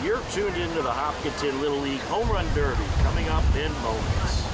You're tuned into the Hopkinton Little League Home Run Derby, coming up in moments.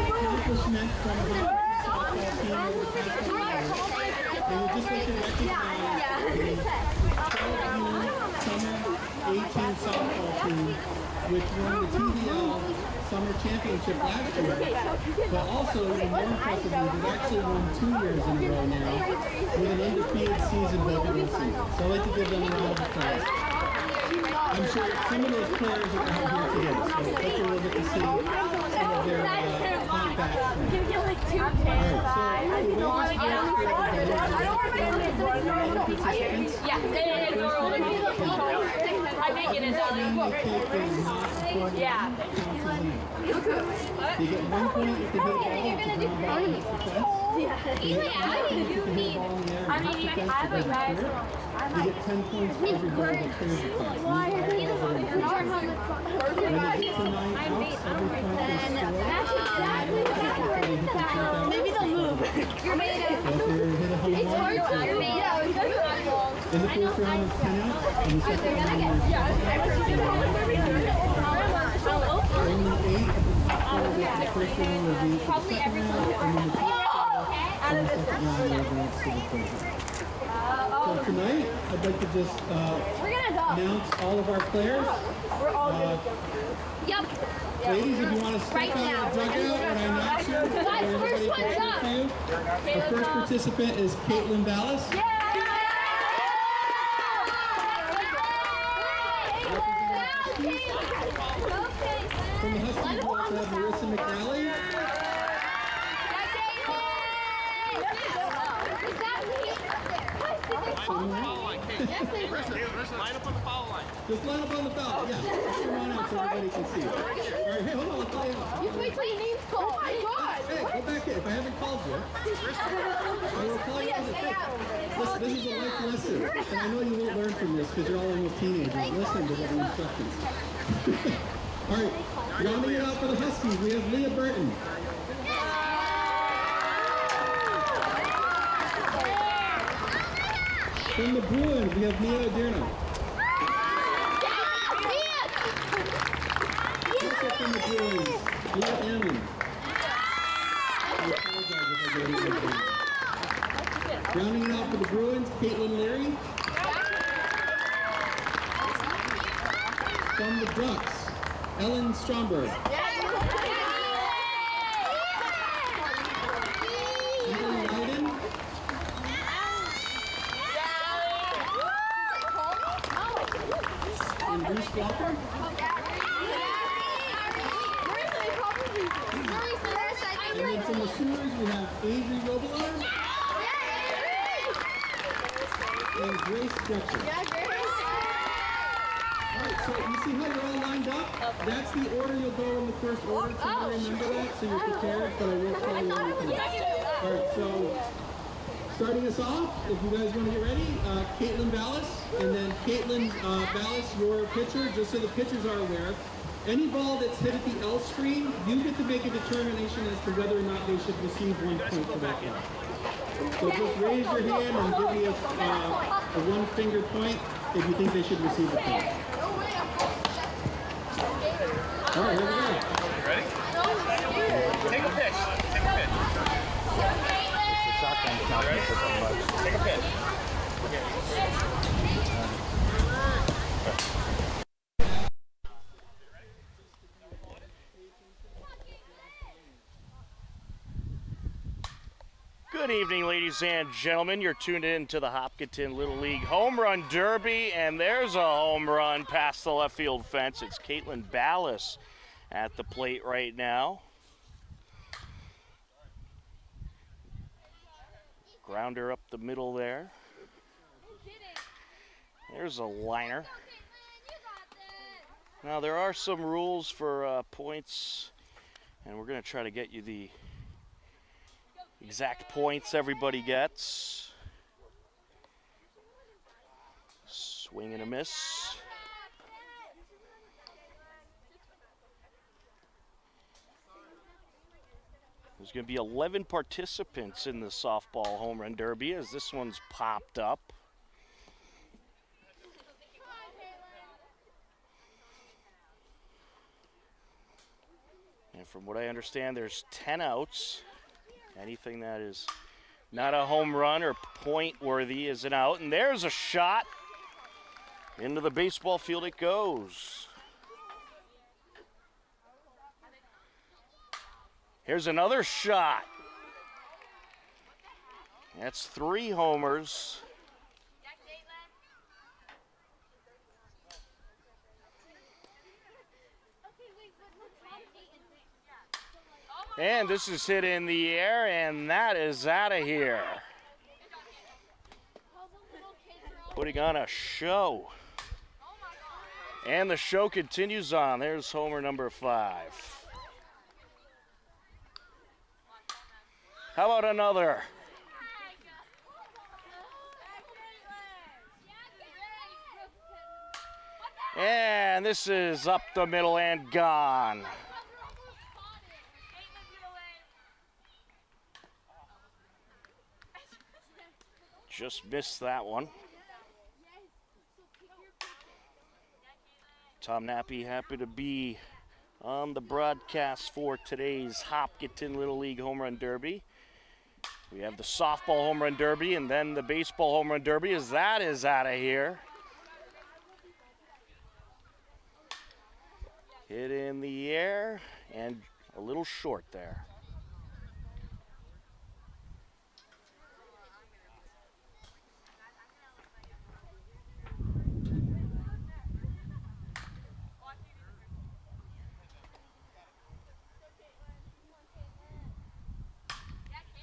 Accomplishment from the softball team over the past couple years. They would just like to recognize the 12U Summer 18 softball team, which won the TBL Summer Championship last year, but also, even more impressively, they've actually won 2 years in a row now with an undefeated season both of those seasons. So I'd like to give them a round of applause. I'm sure some of those players are out here today, so hopefully we'll get to see some of their contacts. I make it as yeah. You get 1 point if you hit a ball. You're gonna do great. I mean, you have a guy. You get 10 points for every ball that clears the class. When you get to 9 outs, every point is scored. Maybe they'll move. You're made So if you hit a home run, in the first round is 10 outs, and the second round is only 8 of the first round will be the second round, and then the second round will advance to the third round. So tonight, I'd like to just announce all of our players. Yep. Ladies, if you want to step out of the dugout when I announce you, everybody can cheer for you. The first participant is Caitlin Ballas. From the Huskies, we also have Marissa McNally. Line up on the foul line. Just line up on the foul, yeah. Just come on out so everybody can see. All right, hey, hold on, let's play out. You wait till your name's called. Oh my God! Hey, go back in. If I haven't called you, I will call you on the tape. Listen, this is a life lesson, and I know you won't learn from this because you're all almost teenagers. Listen to what the instructions. All right, rounding it out for the Huskies, we have Leah Burton. From the Bruins, we have Mia Adirno. Also from the Bruins, Leah Ammon. Rounding it out for the Bruins, Caitlin Leary. From the Ducks, Ellen Stromberg. Ellen Loudon. And Bruce Walker. And then from the Sooners, we have Avery Robillard. And Grace Stretcher. Alright, so you see how you're all lined up? That's the order you'll go in the first order. So remember that, so you're prepared, but I will tell you when you come. Alright, so starting us off, if you guys want to get ready, Caitlin Ballas, and then Caitlin Ballas, your pitcher, just so the pitchers are aware. Any ball that's hit at the L screen, you get to make a determination as to whether or not they should receive 1 point for that ball. So just raise your hand and give me a 1-finger point if you think they should receive a point. All right, here we go. Ready? Take a pitch. Good evening, ladies and gentlemen. You're tuned in to the Hopkinton Little League Home Run Derby, and there's a home run past the left field fence. It's Caitlin Ballas at the plate right now. Grounder up the middle there. There's a liner. Now there are some rules for points, and we're going to try to get you the exact points everybody gets. Swing and a miss. There's going to be 11 participants in the softball home run derby as this one's popped up. And from what I understand, there's 10 outs. Anything that is not a home run or point worthy is an out. And there's a shot. Into the baseball field it goes. Here's another shot. That's 3 homers. And this is hit in the air, and that is out of here. Putting on a show. And the show continues on. There's homer number 5. How about another? And this is up the middle and gone. Just missed that one. Tom Nappy happy to be on the broadcast for today's Hopkinton Little League Home Run Derby. We have the softball home run derby and then the baseball home run derby as that is out of here. Hit in the air and a little short there.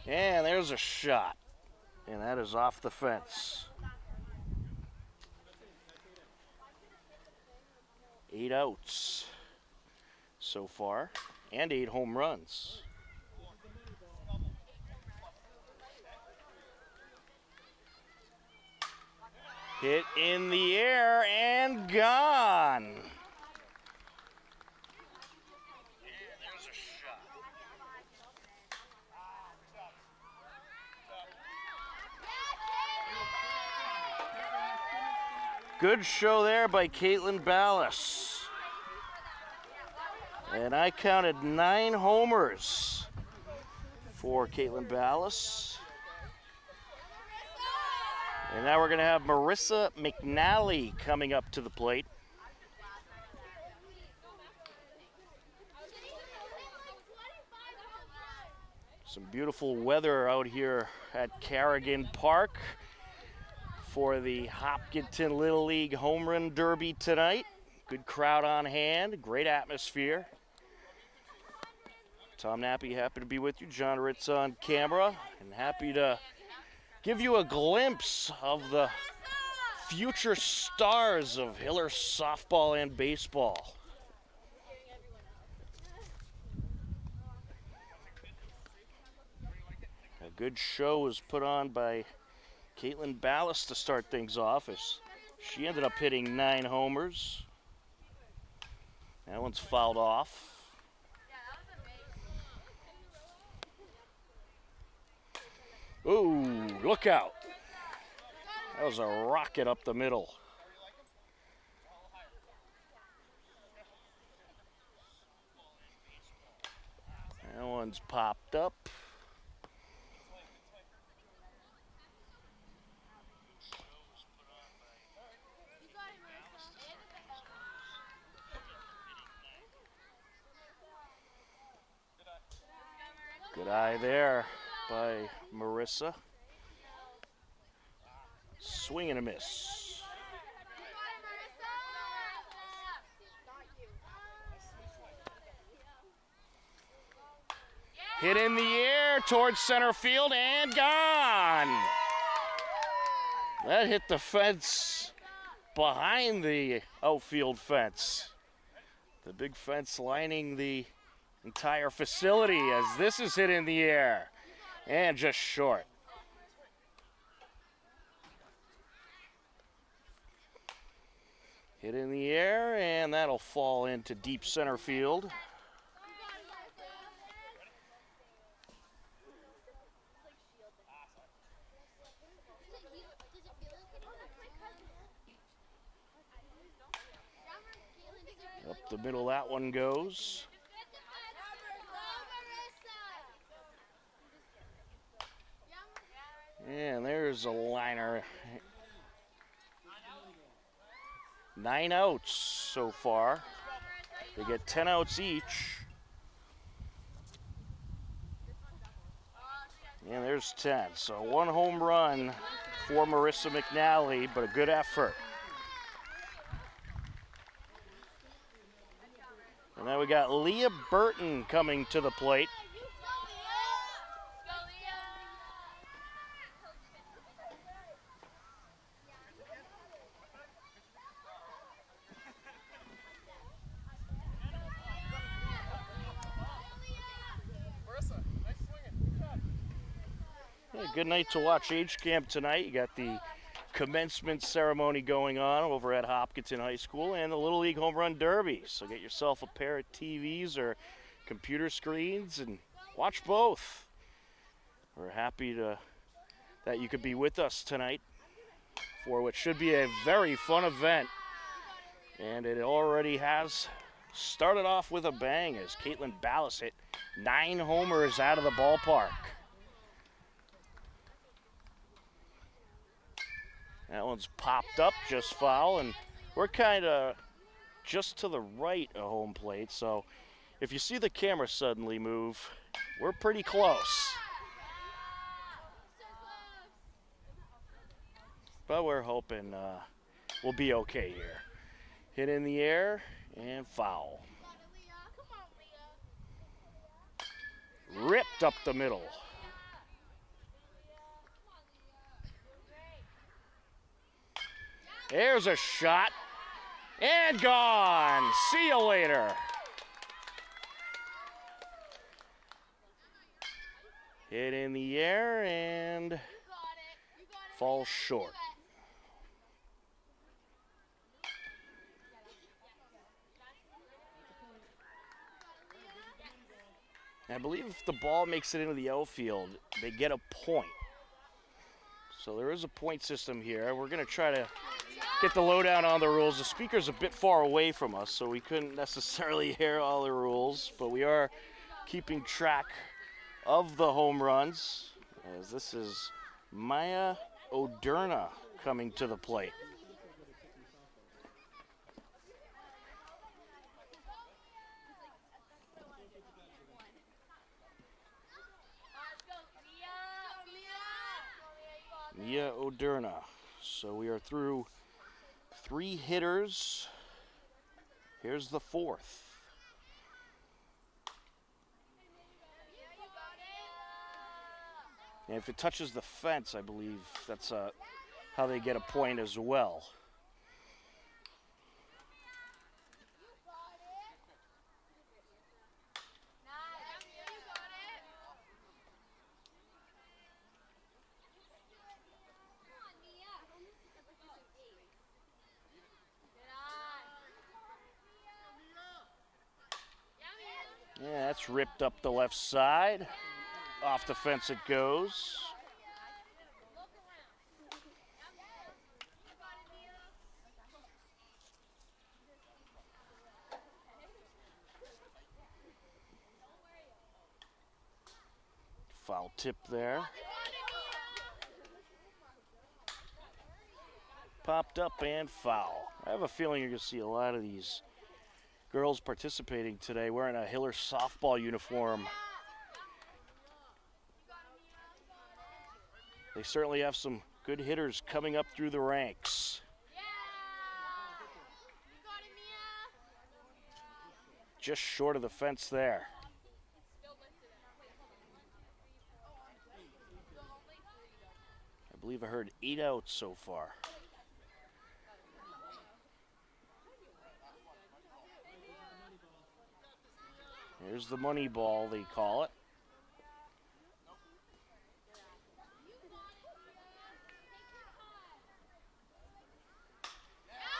And there's a shot, and that is off the fence. 8 outs so far, and 8 home runs. Hit in the air and gone. Good show there by Caitlin Ballas. And I counted 9 homers for Caitlin Ballas. And now we're going to have Marissa McNally coming up to the plate. Some beautiful weather out here at Carrigan Park for the Hopkinton Little League Home Run Derby tonight. Good crowd on hand, great atmosphere. Tom Nappy happy to be with you, John Ritz on camera, and happy to give you a glimpse of the future stars of Hiller softball and baseball. A good show was put on by Caitlin Ballas to start things off as she ended up hitting 9 homers. That one's fouled off. Ooh, look out. That was a rocket up the middle. That one's popped up. Good eye there by Marissa. Swing and a miss. Hit in the air towards center field and gone. That hit the fence behind the outfield fence. The big fence lining the entire facility as this is hit in the air and just short. Hit in the air and that'll fall into deep center field. Up the middle that one goes. And there's a liner. 9 outs so far. They get 10 outs each. And there's 10. So 1 home run for Marissa McNally, but a good effort. And now we got Leah Burton coming to the plate. Good night to watch Age Camp tonight. You got the commencement ceremony going on over at Hopkinton High School and the Little League Home Run Derby. So get yourself a pair of TVs or computer screens and watch both. We're happy that you could be with us tonight for what should be a very fun event. And it already has started off with a bang as Caitlin Ballas hit 9 homers out of the ballpark. That one's popped up just foul, and we're kind of just to the right of home plate, so if you see the camera suddenly move, we're pretty close. But we're hoping we'll be okay here. Hit in the air and foul. Ripped up the middle. There's a shot, and gone. See you later. Hit in the air and falls short. I believe if the ball makes it into the outfield, they get a point. So there is a point system here. We're going to try to get the lowdown on the rules. The speaker's a bit far away from us, so we couldn't necessarily hear all the rules, but we are keeping track of the home runs, as this is Maya Oderna coming to the plate. Mia Oderna. So we are through 3 hitters. Here's the 4th. And if it touches the fence, I believe that's how they get a point as well. Yeah, that's ripped up the left side. Off the fence it goes. Foul tip there. Popped up and foul. I have a feeling you're going to see a lot of these girls participating today wearing a Hiller softball uniform They certainly have some good hitters coming up through the ranks. Just short of the fence there. I believe I heard 8 outs so far. Here's the money ball, they call it.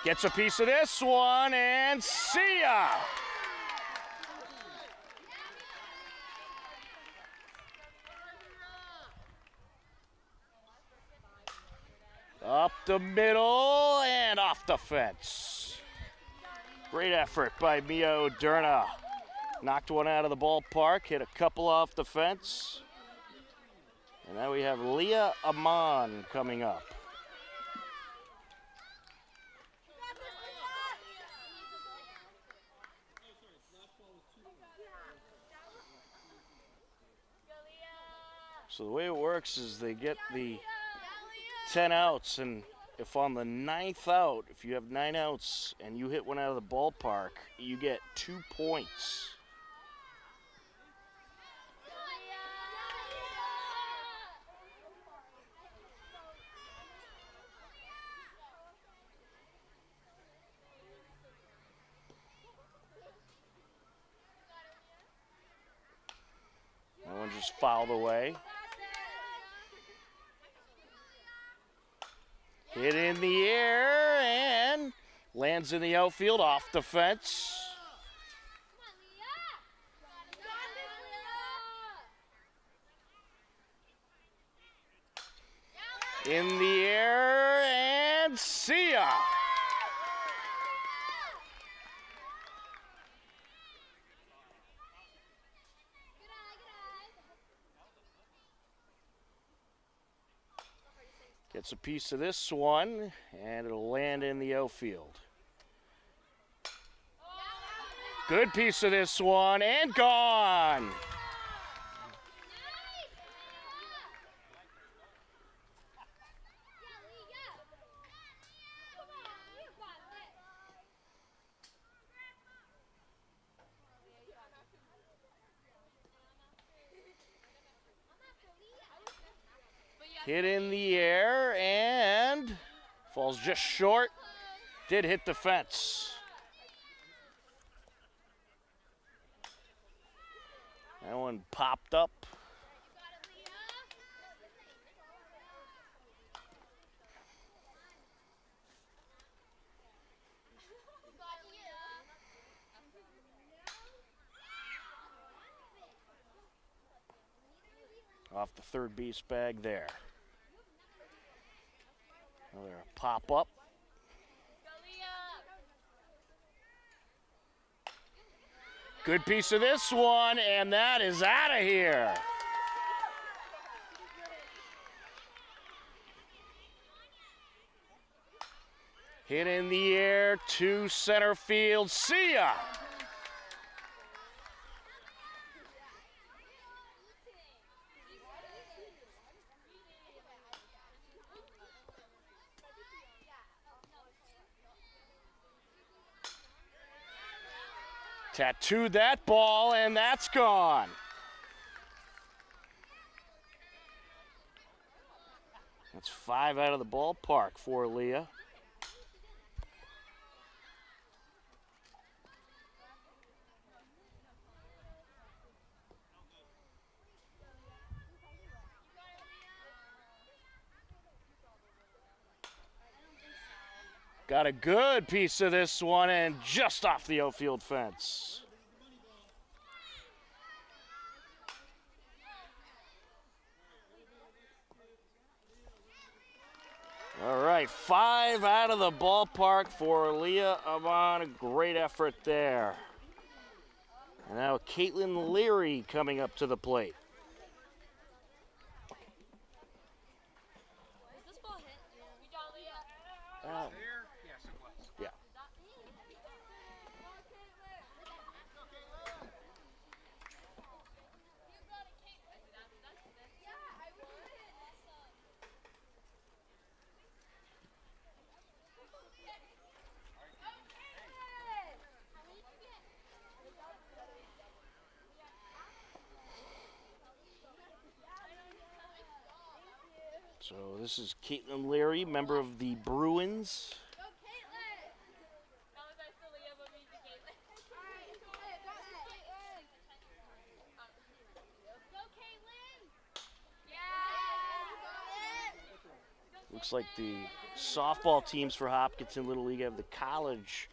Gets a piece of this one, and see ya! Up the middle and off the fence. Great effort by Mia Oderna. Knocked one out of the ballpark, hit a couple off the fence. And now we have Leah Amon coming up. So the way it works is they get the 10 outs, and if on the 9th out, if you have 9 outs and you hit one out of the ballpark, you get 2 points. That one just fouled away. Hit in the air and lands in the outfield off the fence. In the air and see ya. Gets a piece of this one, and it'll land in the outfield. Good piece of this one, and gone. Hit in the air and falls just short. Did hit the fence. That one popped up. Off the third base bag there. Another pop up. Good piece of this one, and that is out of here. Hit in the air to center field. See ya. Tattooed that ball, and that's gone. That's 5 out of the ballpark for Leah. Got a good piece of this one, and just off the outfield fence. All right, 5 out of the ballpark for Leah Amon. A great effort there. And now Caitlin Leary coming up to the plate. Yes, it was. Yeah. So this is Caitlin Leary, member of the Bruins. Looks like the softball teams for Hopkinton Little League have the college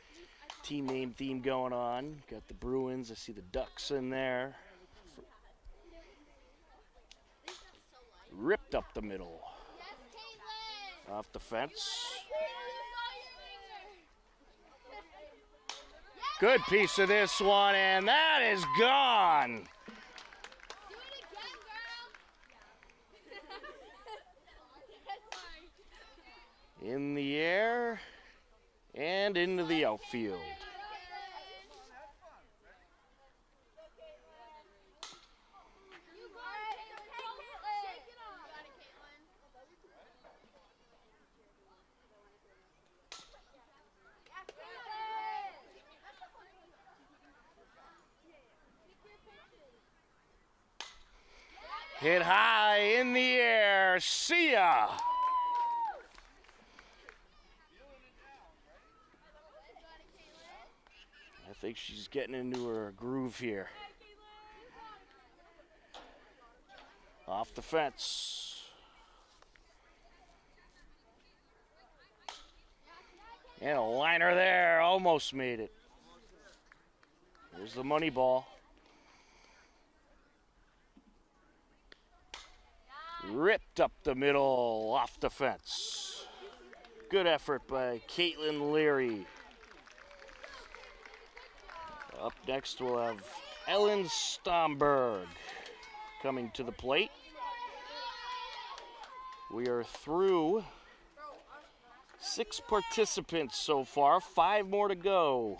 team name theme going on. Got the Bruins. I see the Ducks in there. Ripped up the middle. Off the fence. Good piece of this one, and that is gone. In the air and into the outfield. Hit high in the air. See ya. I think she's getting into her groove here. Off the fence. And a liner there. Almost made it. There's the money ball. Ripped up the middle, off the fence. Good effort by Caitlin Leary. Up next we'll have Ellen Stomberg coming to the plate. We are through 6 participants so far, 5 more to go.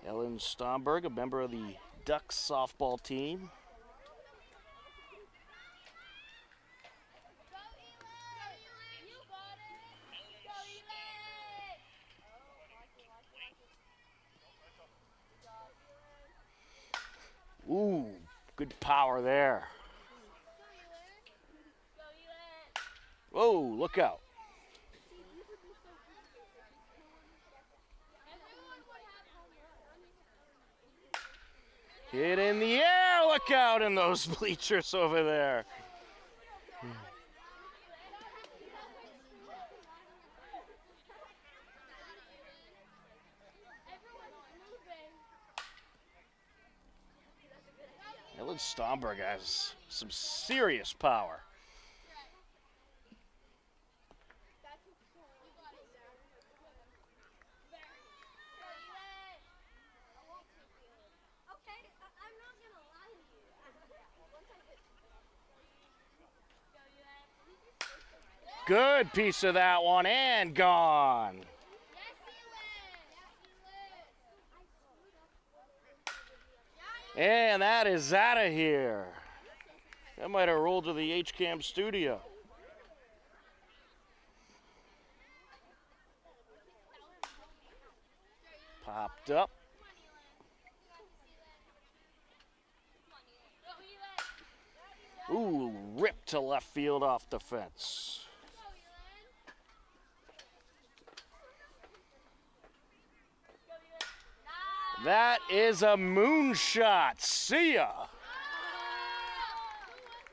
Ellen Stomberg, a member of the Ducks softball team. Ooh, good power there. Whoa, look out. Hit in the air, look out in those bleachers over there. Ellen Stomberg has some serious power. Good piece of that one, and gone. And that is out of here. That might have rolled to the H-Cam studio. Popped up. Ooh, ripped to left field off the fence. That is a moonshot. See ya.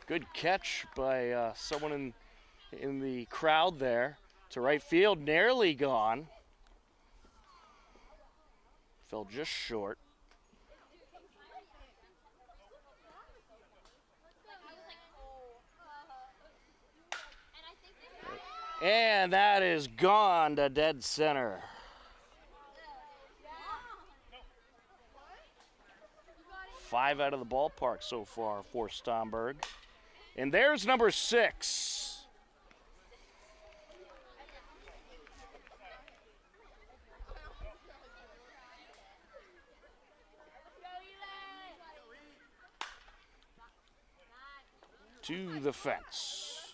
Good catch by someone in the crowd there to right field. Nearly gone. Fell just short. And that is gone to dead center. Five out of the ballpark so far for Stomberg. And there's number 6. To the fence.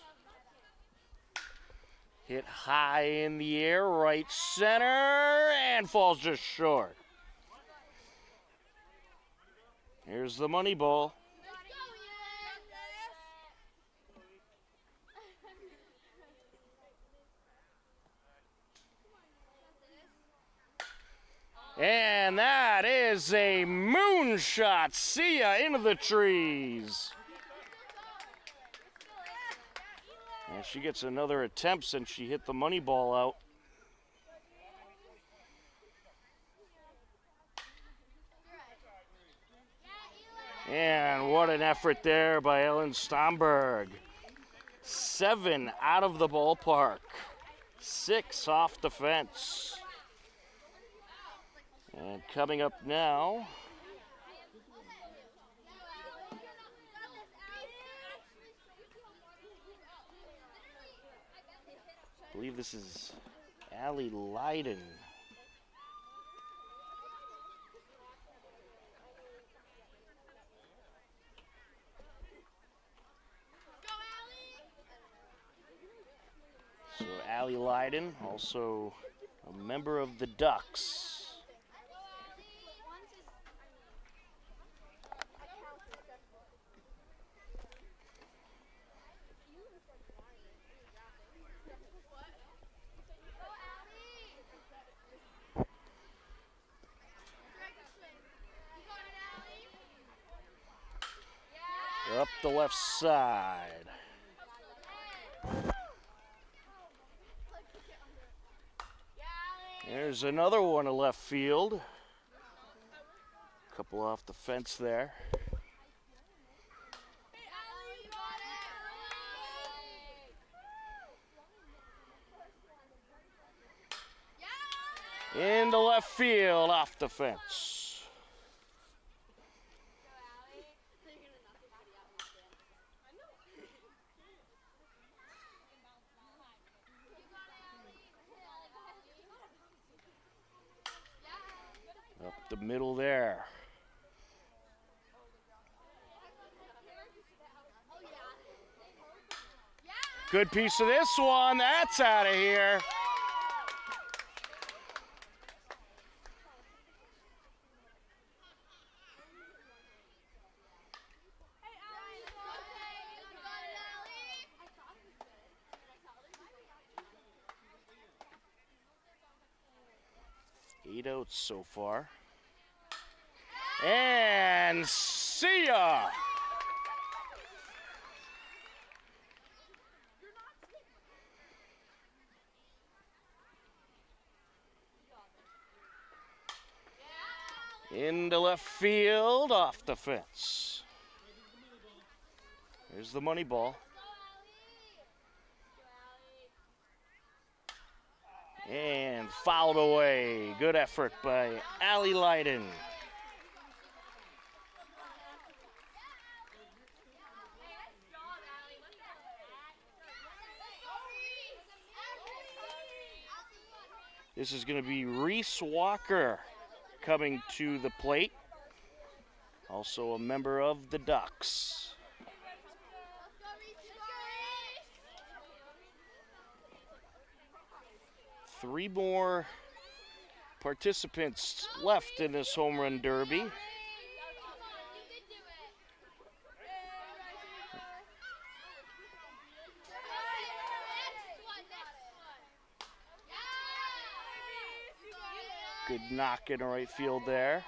Hit high in the air, right center, and falls just short. Here's the money ball. And that is a moonshot. See ya into the trees. And she gets another attempt since she hit the money ball out. And what an effort there by Ellen Stomberg. 7 out of the ballpark. 6 off the fence. And coming up now, I believe this is Allie Leiden. So Allie Leiden, also a member of the Ducks. Up the left side. There's another one to left field. Couple off the fence there. Into left field, off the fence. Up the middle there. Good piece of this one. That's out of here. Eight outs so far. And see ya! Into left field, off the fence. There's the money ball. And fouled away. Good effort by Allie Leiden. This is going to be Reese Walker coming to the plate. Also a member of the Ducks. 3 more participants left in this home run derby. Good knock in right field there.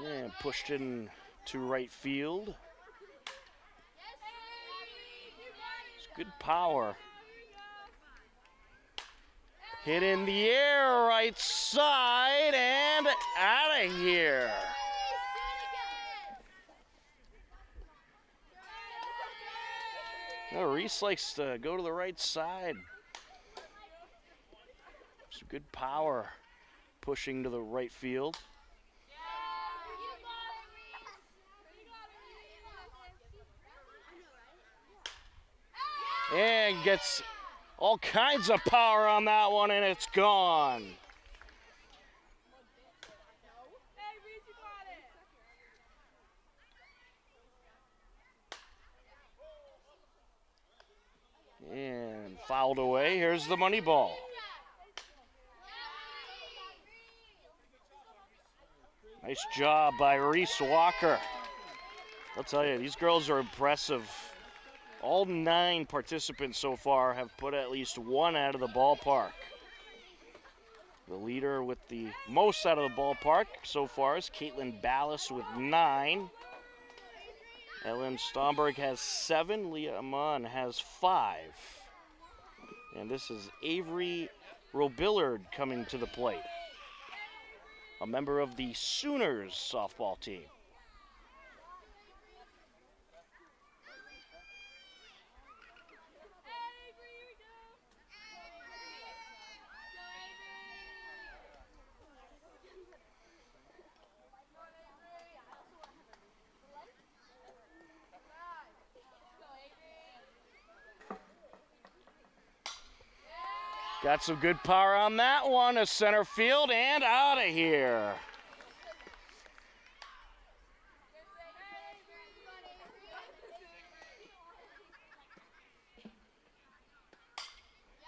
And pushed in to right field. It's good power. Hit in the air, right side, and out of here. No, Reese likes to go to the right side. Some good power pushing to the right field. And gets All kinds of power on that one, and it's gone. And fouled away. Here's the money ball. Nice job by Reese Walker. I'll tell you, these girls are impressive. All 9 participants so far have put at least one out of the ballpark. The leader with the most out of the ballpark so far is Caitlin Ballas with 9. Ellen Stomberg has 7. Leah Amon has 5. And this is Avery Robillard coming to the plate, a member of the Sooners softball team. Got some good power on that one, a center field and out of here.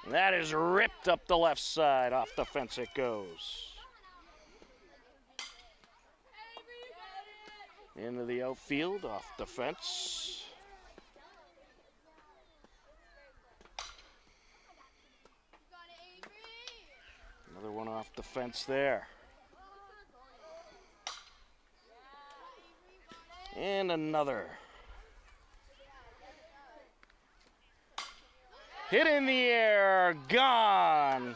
And that is ripped up the left side, off the fence it goes. Into the outfield, off the fence. Another one off the fence there. And another. Hit in the air, gone.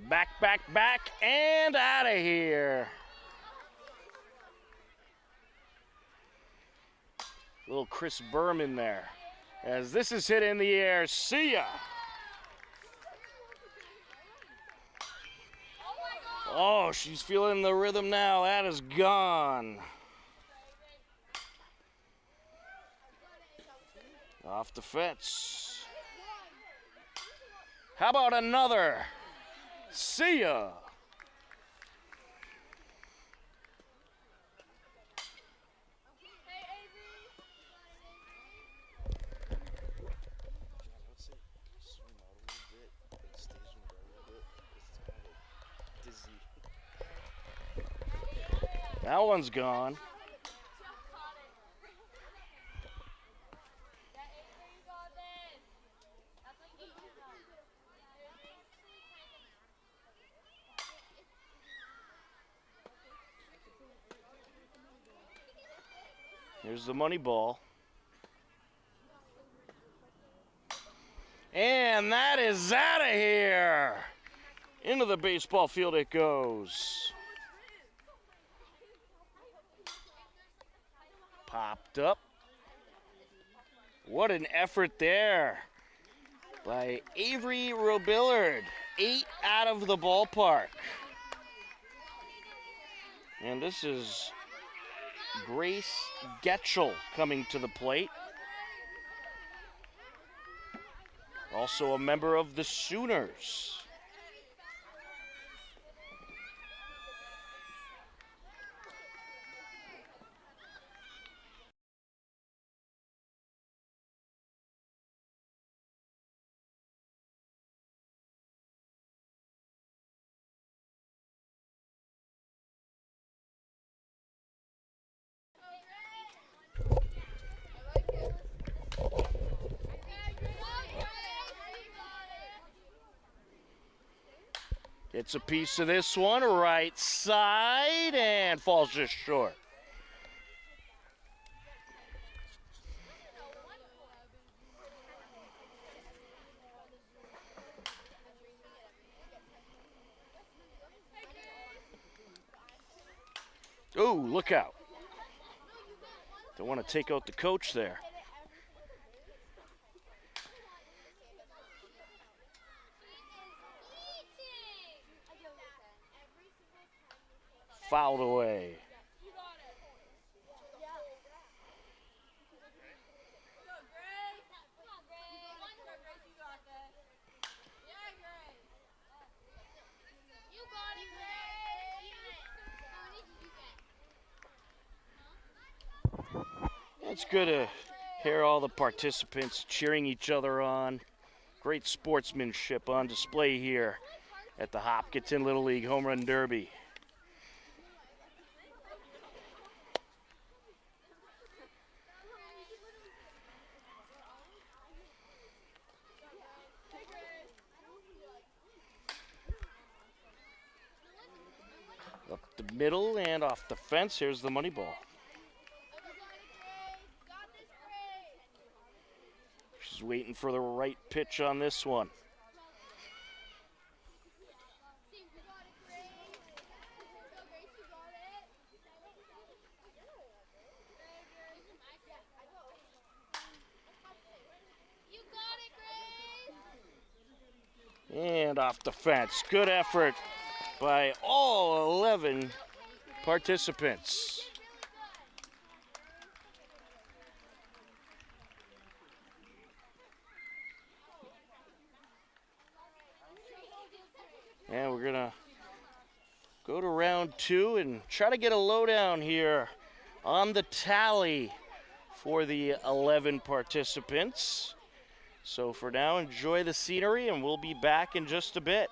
Back, back, back, and out of here. Little Chris Berman there. As this is hit in the air, see ya. Oh, she's feeling the rhythm now. That is gone. Off the fence. How about another? See ya. That one's gone. Here's the money ball. And that is out of here. Into the baseball field it goes. Popped up. What an effort there by Avery Robillard. 8 out of the ballpark. And this is Grace Getchell coming to the plate. Also a member of the Sooners. It's a piece of this one, right side, and falls just short. Oh, look out. They want to take out the coach there. Fouled away. It's good to hear all the participants cheering each other on. Great sportsmanship on display here at the Hopkinton Little League Home Run Derby. Up the middle and off the fence. Here's the money ball. She's waiting for the right pitch on this one. And off the fence. Good effort by all 11 participants. And we're gonna go to round 2 and try to get a lowdown here on the tally for the 11 participants. So for now, enjoy the scenery, and we'll be back in just a bit.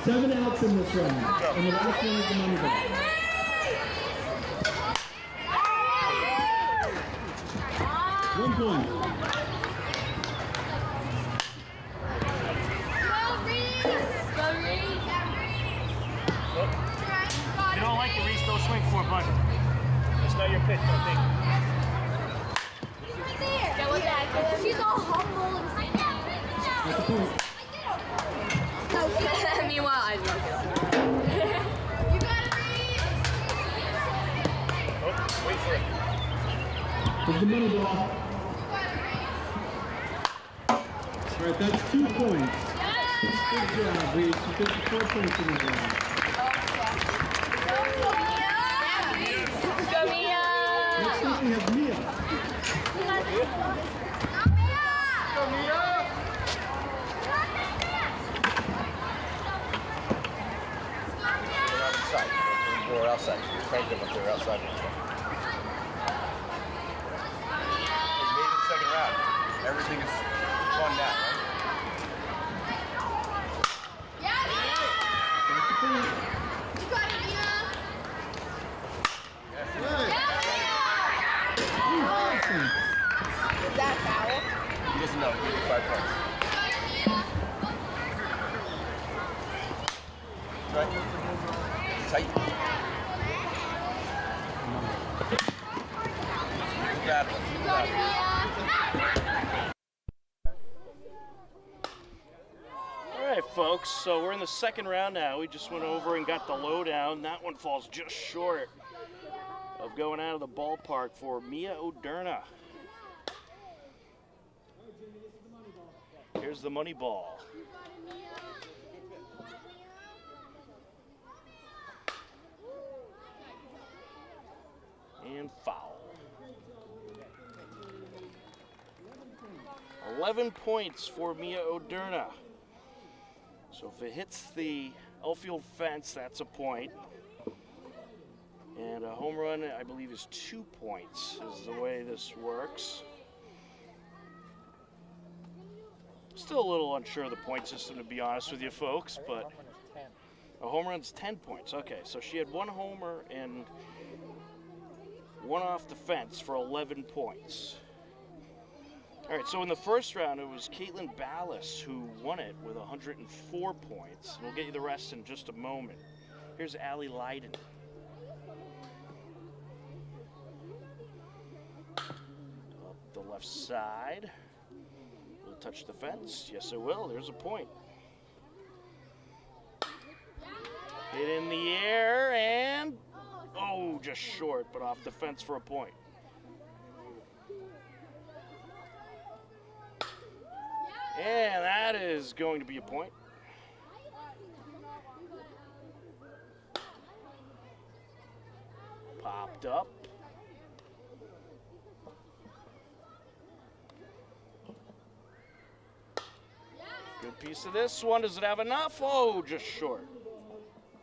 7 outs in this round, and the last one is the money ball. 1 point. If you don't like it, Reese, don't swing for a bunch. It's not your pitch, don't think. She's all humble and That's a point. meanwhile, I don't get You got it, Reese! Oh, wait for it. Here's the money ball. All right, that's 2 points. Good job, Reese. You took the 4 points in this round. Next up, we have Mia. Or outside. Crank them if they're outside. They made it the second round. Everything is fun now, right? Is that foul? He doesn't know. He gave you 5 points. Right? Tight. You got it. You got it. All right, folks, so we're in the second round now. We just went over and got the lowdown. That one falls just short of going out of the ballpark for Mia Oderna. Here's the money ball. And foul. 11 points for Mia Oderna. So if it hits the outfield fence, that's a point. And a home run, I believe, is 2 points, is the way this works. Still a little unsure of the point system, to be honest with you folks, but a home run's 10 points. Okay, so she had 1 homer and 1 off the fence for 11 points. All right, so in the first round, it was Caitlin Ballas who won it with 104 points. We'll get you the rest in just a moment. Here's Allie Leiden. Up the left side. Will it touch the fence? Yes, it will. There's a point. Hit in the air and, oh, just short, but off the fence for a point. And that is going to be a point. Popped up. Good piece of this one. Does it have enough? Oh, just short.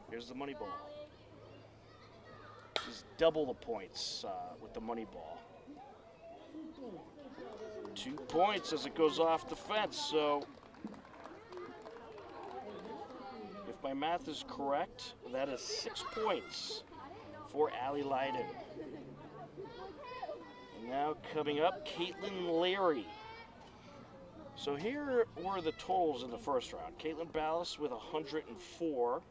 Here's the money ball. Just double the points with the money ball. 2 points as it goes off the fence. So if my math is correct, that is 6 points for Allie Leiden. And now coming up, Caitlin Larry. So here were the totals in the first round. Caitlin Ballas with 104,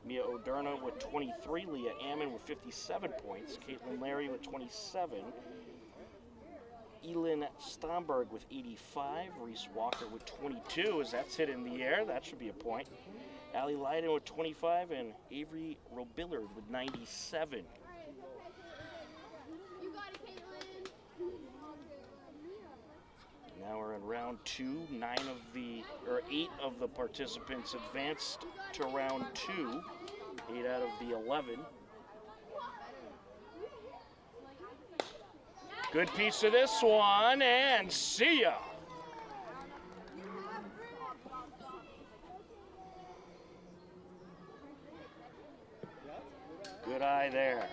Mia Oderna with 23, Leah Ammon with 57 points, Caitlin Larry with 27, Elin Stomberg with 85, Reese Walker with 22, as that's hit in the air, that should be a point. Allie Leiden with 25, and Avery Robillard with 97. Now we're in round 2. 8 of the participants advanced to round 2. 8 out of the 11. Good piece of this one, and see ya. Good eye there.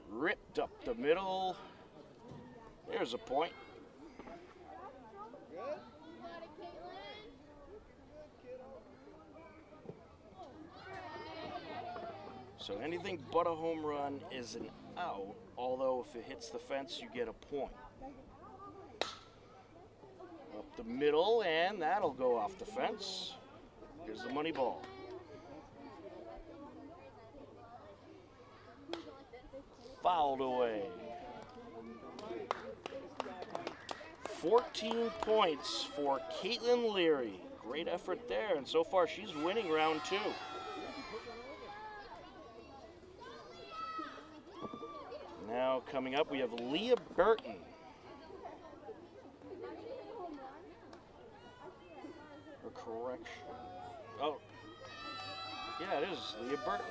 Ripped up the middle. There's a point. So anything but a home run is an out, although if it hits the fence, you get a point. Up the middle, and that'll go off the fence. Here's the money ball. Fouled away. 14 points for Caitlin Leary. Great effort there, and so far she's winning round 2. Now coming up, we have Leah Burton. Or correction. Oh, yeah, it is Leah Burton.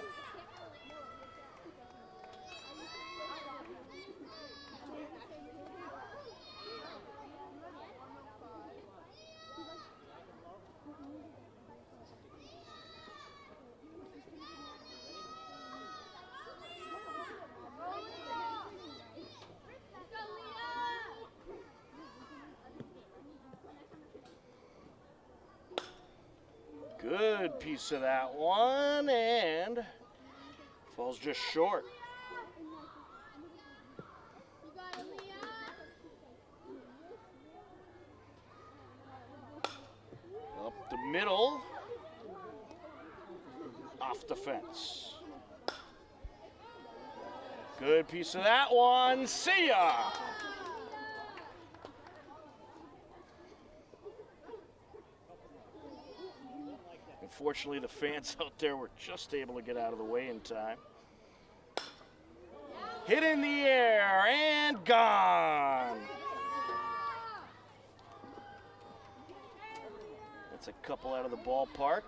Good piece of that one, and falls just short. Up the middle, off the fence. Good piece of that one, see ya! Unfortunately, the fans out there were just able to get out of the way in time. Hit in the air and gone. That's a couple out of the ballpark.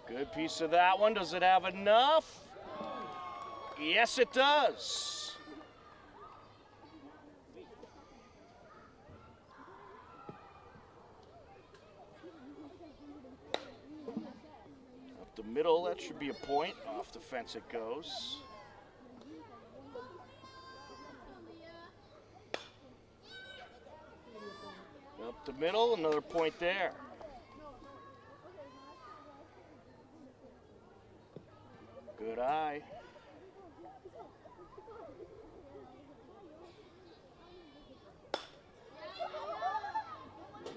Good piece of that one. Does it have enough? Yes, it does. The middle, that should be a point. Off the fence it goes. Up the middle, another point there. Good eye.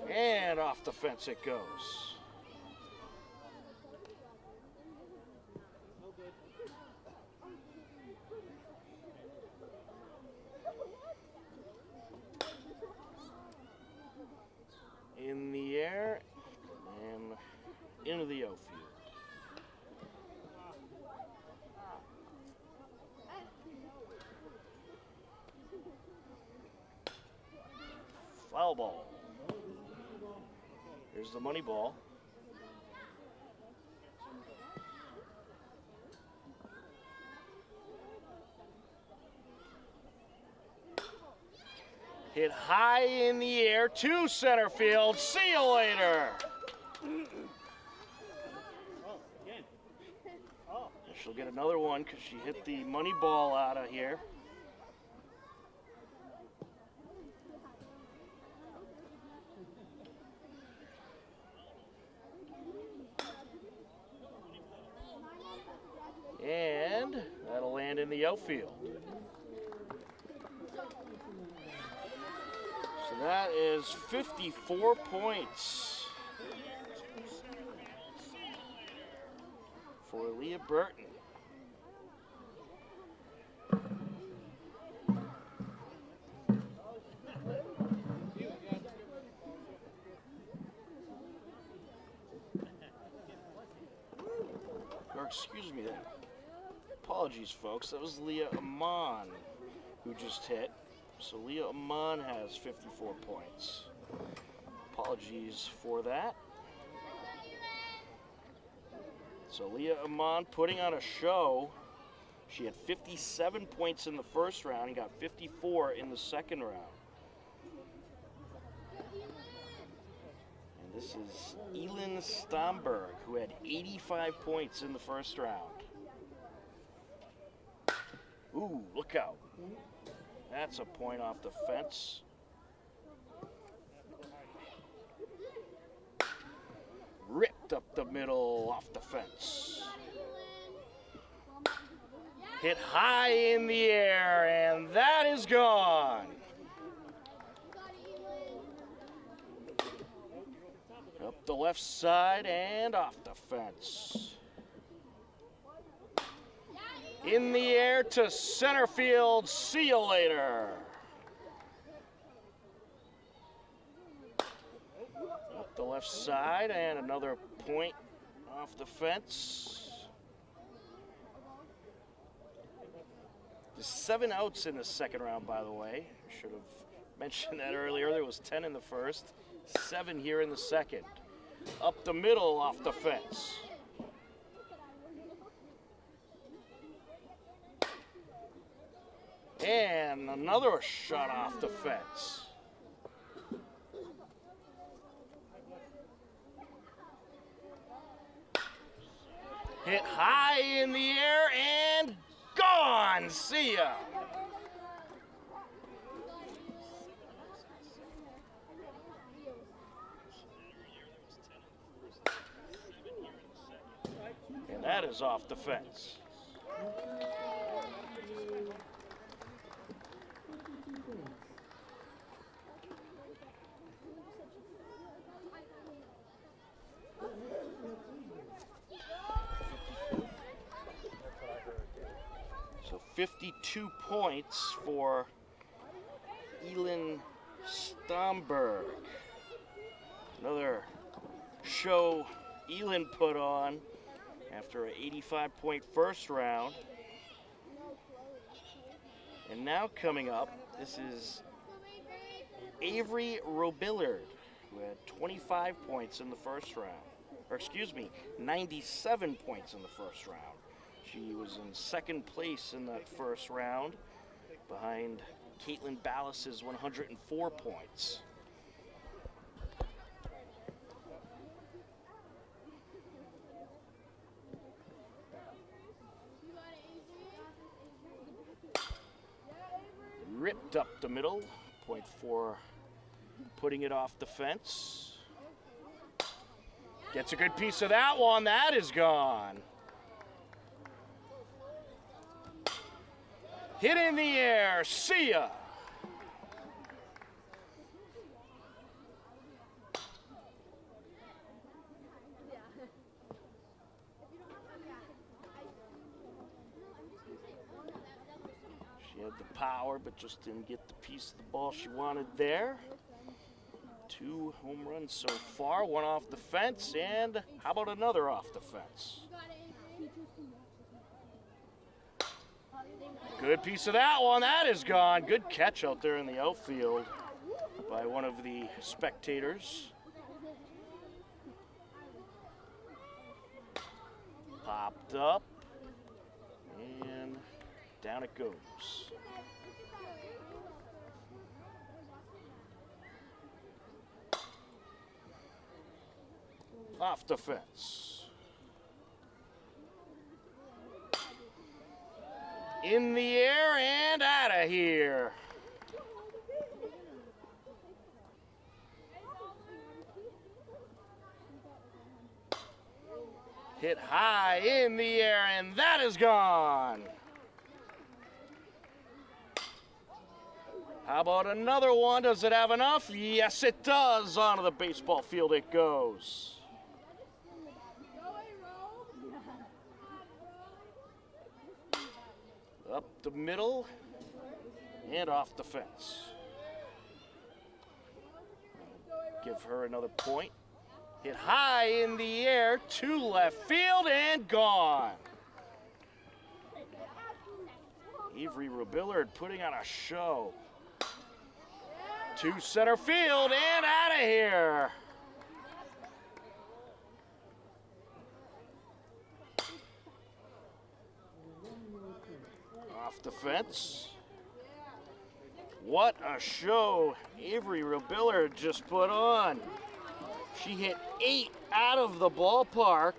And off the fence it goes. In the air and into the outfield. Foul ball. Here's the money ball. Hit high in the air to center field. See you later. She'll get another one because she hit the money ball out of here. And that'll land in the outfield. So that is 54 points for Leah Burton. Or excuse me, apologies folks, that was Leah Amon who just hit. So Leah Amon has 54 points. Apologies for that. So Leah Amon putting on a show. She had 57 points in the first round and got 54 in the second round. And this is Elin Stomberg, who had 85 points in the first round. Ooh, look out. That's a point off the fence. Ripped up Hit high in the air, and that is gone. Up the left side and off the fence. In the air to center field. See you later. Up the left side and another point off the fence. There's 7 outs in the second round, by the way. Should have mentioned that earlier. There was 10 in the first, 7 here in the second. Up the middle off the fence. And another shot off the fence. Hit high in the air and gone. See ya. And that is off the fence. So 52 points for Elin Stomberg. Another show Elin put on after an 85-point first round. And now coming up, this is Avery Robillard, who had 25 points in the first round. Or excuse me, 97 points in the first round. She was in second place in that first round, behind Caitlin Ballas's 104 points. Ripped up the middle, point for putting it off the fence. Gets a good piece of that one, that is gone. Hit in the air, see ya. She had the power, but just didn't get the piece of the ball she wanted there. 2 home runs so far, 1 off the fence, and how about another off the fence? Good piece of that one, that is gone. Good catch out there in the outfield by one of the spectators. Popped up, and down it goes. Off the fence. In the air and out of here. Hit high in the air, and that is gone. How about another one? Does it have enough? Yes, it does. Onto the baseball field it goes. Up the middle and off the fence. Give her another point. Hit high in the air to left field and gone. Avery Robillard putting on a show. To center field and out of here. Off the fence. What a show Avery Robillard just put on. She hit 8 out of the ballpark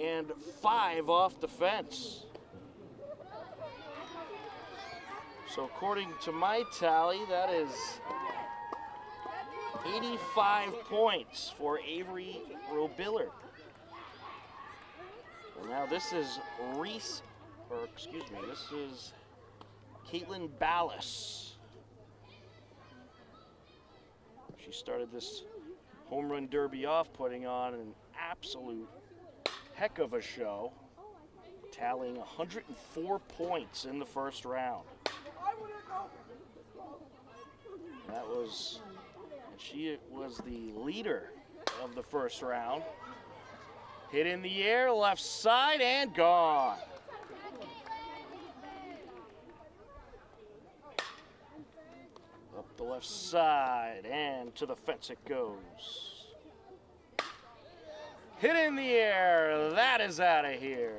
and 5 off the fence. So according to my tally, that is 85 points for Avery Robillard. And now this is Reese, or excuse me, this is Caitlin Ballas. She started this home run derby off putting on an absolute heck of a show, tallying 104 points in the first round. That was, and she was the leader of the first round. Hit in the air, left side, and gone. Up the left side, and to the fence it goes. Hit in the air, that is out of here.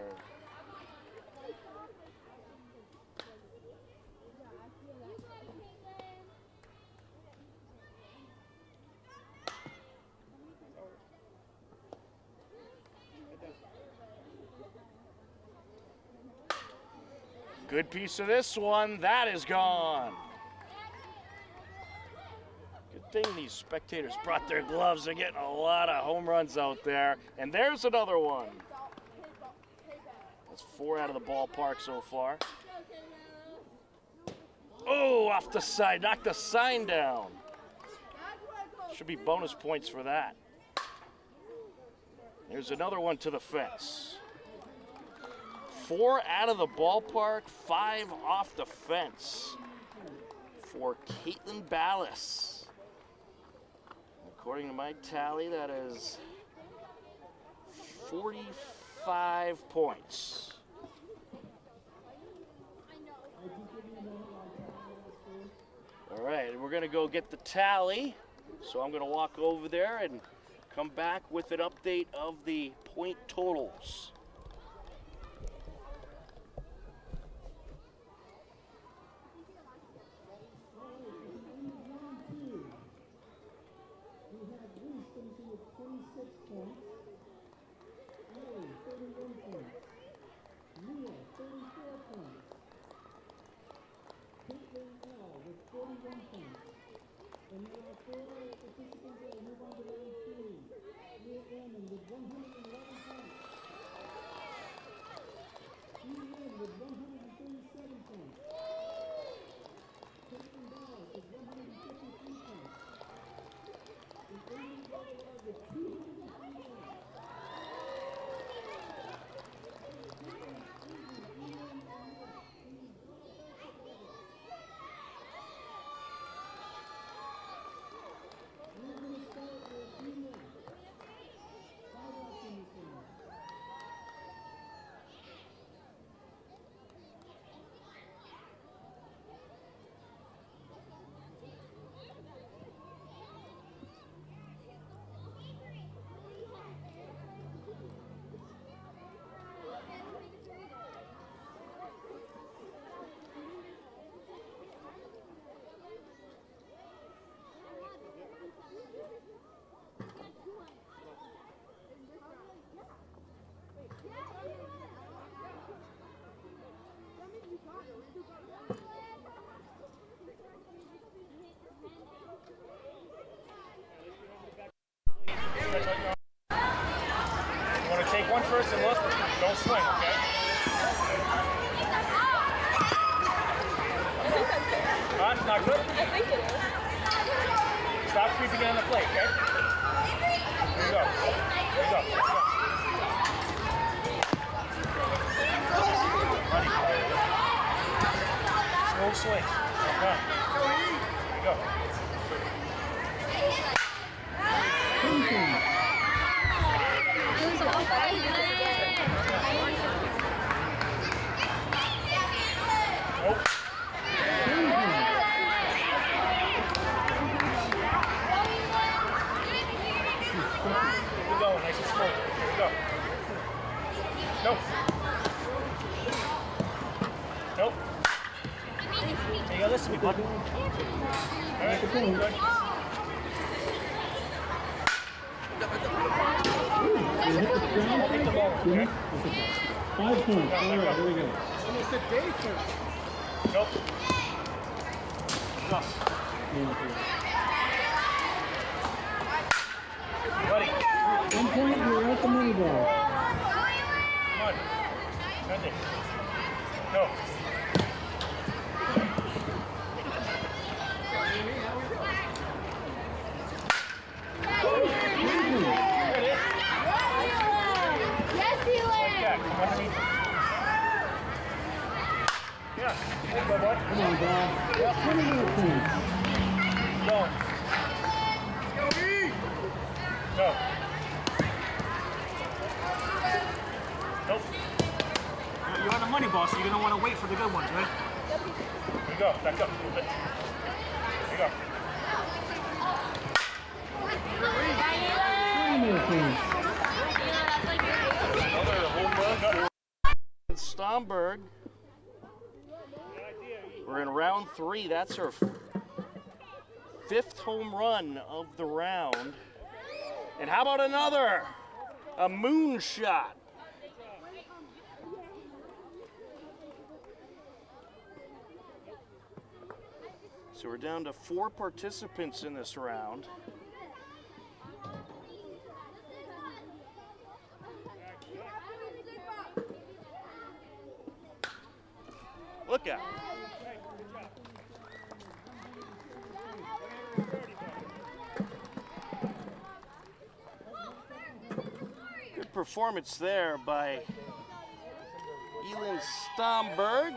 Good piece of this one, that is gone. Good thing these spectators brought their gloves. They're getting a lot of home runs out there. And there's another one. That's 4 out of the ballpark so far. Oh, off the side, knocked the sign down. Should be bonus points for that. There's another one to the fence. 4 out of the ballpark, 5 off the fence for Caitlin Ballas. According to my tally, that is 45 points. All right, we're gonna go get the tally. So I'm gonna walk over there and come back with an update of the point totals. You want to take one first and look? Don't swing, okay? Huh? Not good? I think it is. Stop creeping in on the plate, okay? Here you go. Here you go. Here you go. Slow swing. Come on. Here you go. Nope. Here we go. Nice and slow. Here we go. Nope. Nope. Here you go. Listen to me, bud. All right. Good. I'll make the ball, okay? 5 points. All right, here we go. Almost a day first. Nope. Go. Buddy. 1 point, you're at the money ball. Come on. Good. Go. Yes, he Yeah, come underneath. Yeah. Good, go, boy. Come on, Bob. Yep. 20 more points. Go. Go. Nope. You're on the money ball, so you're going to want to wait for the good ones, right? Here you go. Back up a little bit. Here you go. 20 more points. Another home run. Stomberg. We're in round 3. That's her 5th home run of the round. And how about another? A moonshot. So we're down to 4 participants in this round. Look out. Good performance there by Elin Stomberg.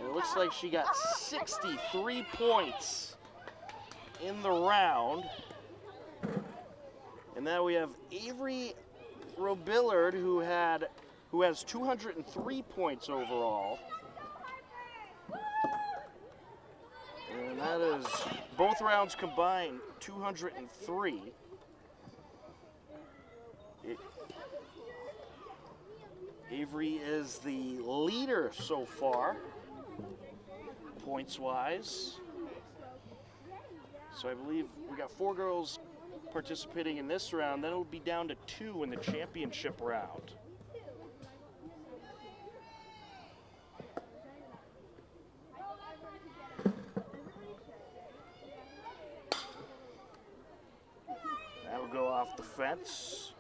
It looks like she got 63 points in the round. And now we have Avery Robillard, who has 203 points overall. And that is both rounds combined 203. Avery is the leader so far, points-wise. So I believe we got 4 girls participating in this round. Then it'll be down to 2 in the championship round. That'll go off the fence.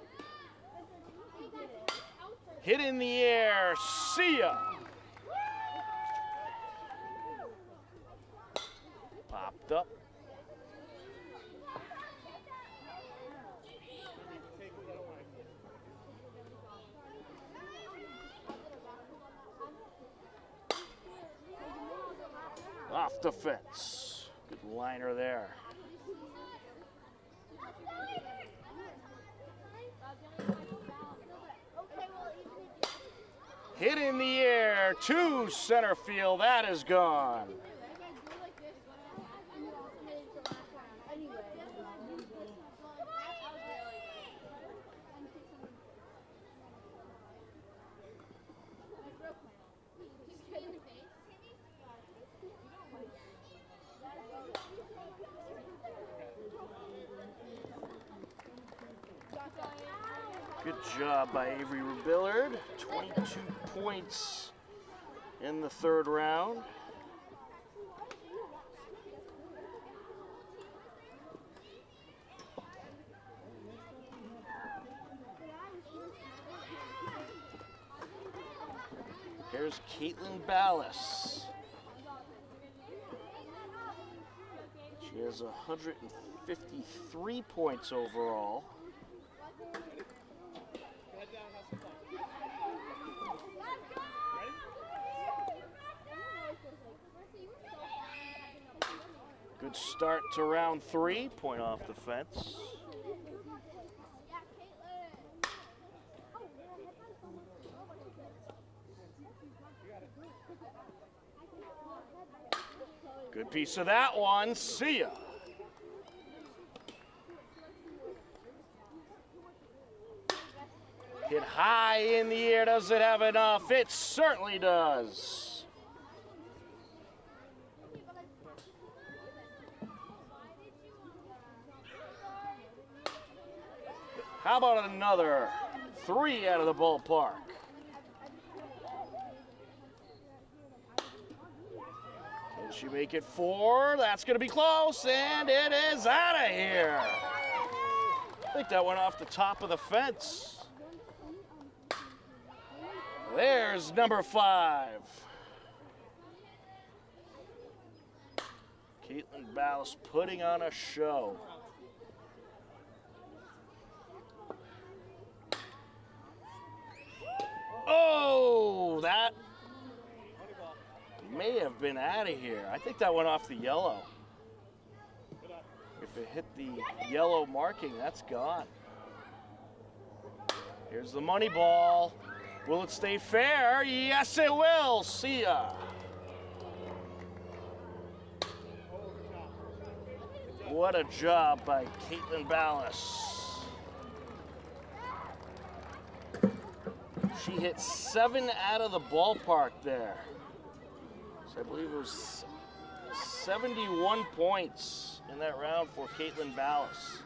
Hit in the air, see ya. Popped up. Off the fence. Good liner there. Hit in the air to center field. That is gone. Good job by Avery Robillard. 22 points in the 3rd round. Here's Caitlin Ballas. She has 153 points overall. Good start to round 3, point off the fence. Good piece of that one, see ya. Hit high in the air, does it have enough? It certainly does. How about another 3 out of the ballpark? Can she make it 4? That's going to be close, and it is out of here. I think that went off the top of the fence. There's number 5. Caitlin Ballas putting on a show. Oh, that may have been out of here. I think that went off the yellow. If it hit the yellow marking, that's gone. Here's the money ball. Will it stay fair? Yes, it will. See ya. What a job by Caitlin Ballas. She hit 7 out of the ballpark there. So I believe it was 71 points in that round for Caitlin Ballas.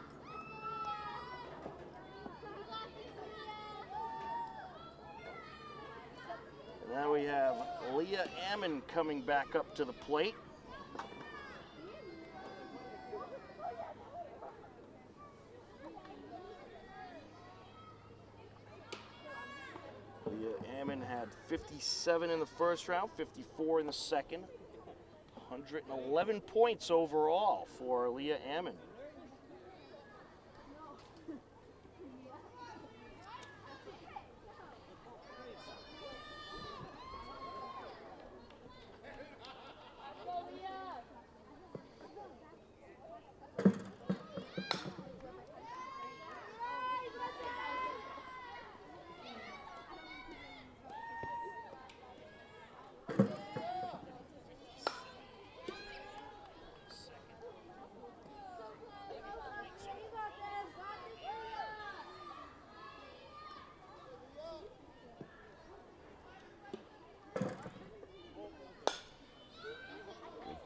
And now we have Leah Ammon coming back up to the plate. Leah Ammon had 57 in the first round, 54 in the second. 111 points overall for Leah Ammon.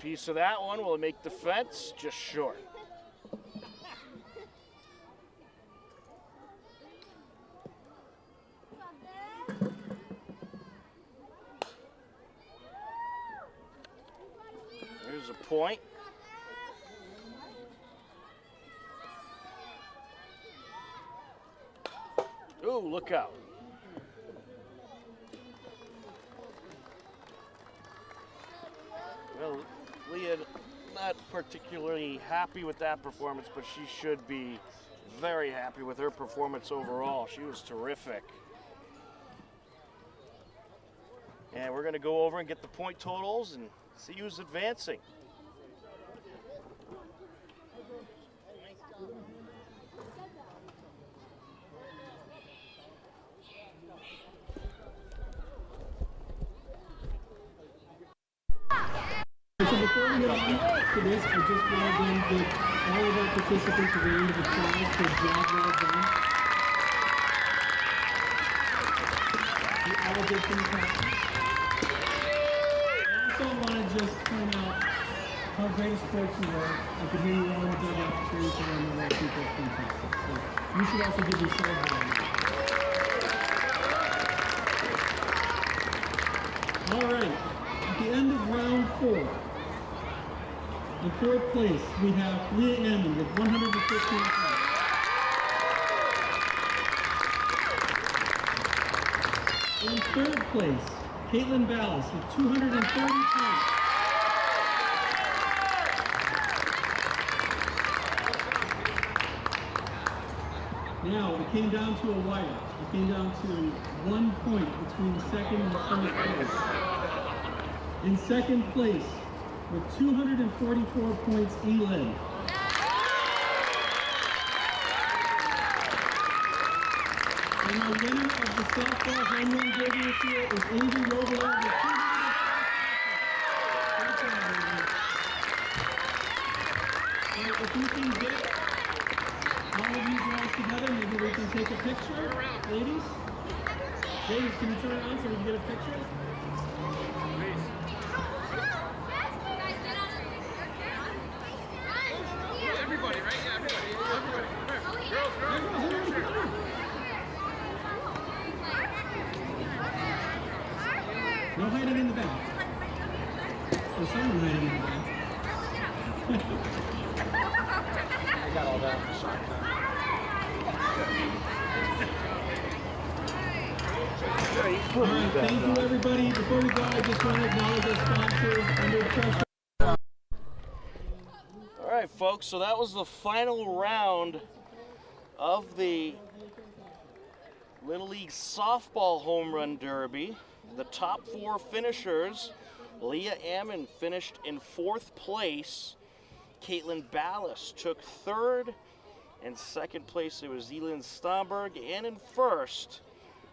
Piece of that one will make the fence just short. Here's a point. Ooh, look out. Well, Leah not particularly happy with that performance, but she should be very happy with her performance overall. She was terrific. And we're going to go over and get the point totals and see who's advancing. So before we get on to this, I just want to give all of our participants a round of applause for a job well done. We all did fantastic. I also want to just point out how great a sport you are. I could hear you all in the dugout cheering for one of our people. It's fantastic. So you should also give yourselves a round. All right. At the end of round 4, in 4th place, we have Leah Ammon with 115 points. In 3rd place, Caitlin Ballas with 230 points. Now, it came down to a wire. It came down to 1 point between 2nd and 3rd place. In 2nd place, with 244 points, Elin. And the winner of the softball home run derby this year is Avery Robillard with 245 points. If you can get all of these guys together, maybe we can take a picture. Ladies? Ladies, can you turn around so we can get a picture? Everybody, right? Yeah, everybody. Girls. No hiding in the back. There's someone hiding in the back. I got all that. All right, thank you, everybody. Before we go, I just want to acknowledge our sponsors under pressure. All right, folks, so that was the final round of the Little League Softball Home Run Derby. The top 4 finishers, Leah Ammon finished in 4th place. Caitlin Ballas took 3rd. In 2nd place, it was Zealand Stomberg. And in 1st,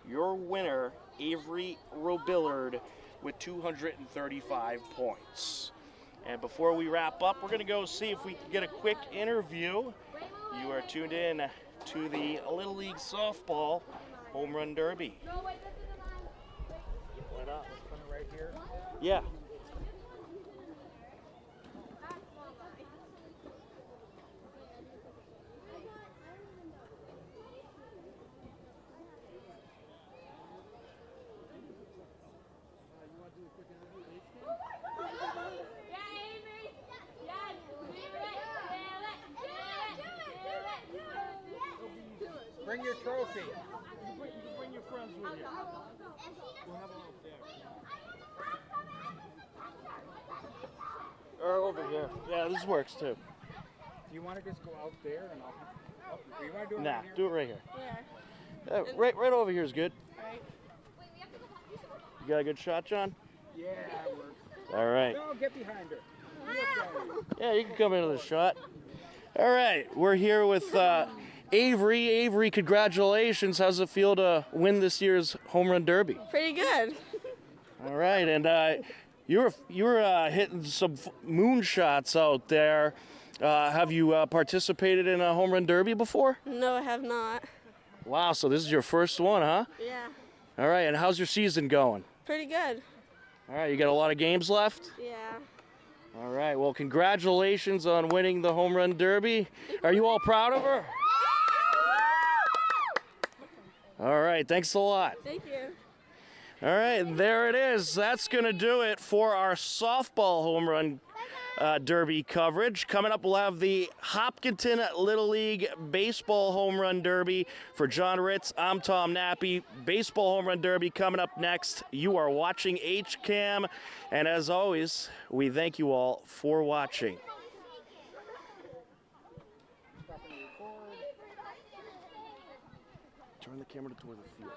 your winner, Avery Robillard, with 235 points. And before we wrap up, we're going to go see if we can get a quick interview. You are tuned in to the Little League Softball Home Run Derby. Why not? Let's put it right here. Yeah. Bring your trophy. Bring your friends with you. Or over here. Yeah, this works too. Do you want to just go out there and I'll... Oh, you want to do it Nah, right here? do it right here. Yeah. Right over here is good. Alright. You got a good shot, John? Yeah, that works. All right. No, get behind her. Yeah, you can come into the shot. All right, we're here with Avery. Avery, congratulations. How's it feel to win this year's Home Run Derby? Pretty good. All right, and you were hitting some moonshots out there. Have you participated in a Home Run Derby before? No, I have not. Wow, so this is your first one, huh? Yeah. All right, and how's your season going? Pretty good. All right, you got a lot of games left? Yeah. All right, well, congratulations on winning the Home Run Derby. Are you all proud of her? All right, thanks a lot. Thank you. All right, there it is. That's going to do it for our softball Home Run Derby coverage. Coming up, we'll have the Hopkinton Little League Baseball Home Run Derby. For John Ritz, I'm Tom Nappy. Baseball Home Run Derby coming up next. You are watching HCAM, and as always, we thank you all for watching. Turn the camera toward the field.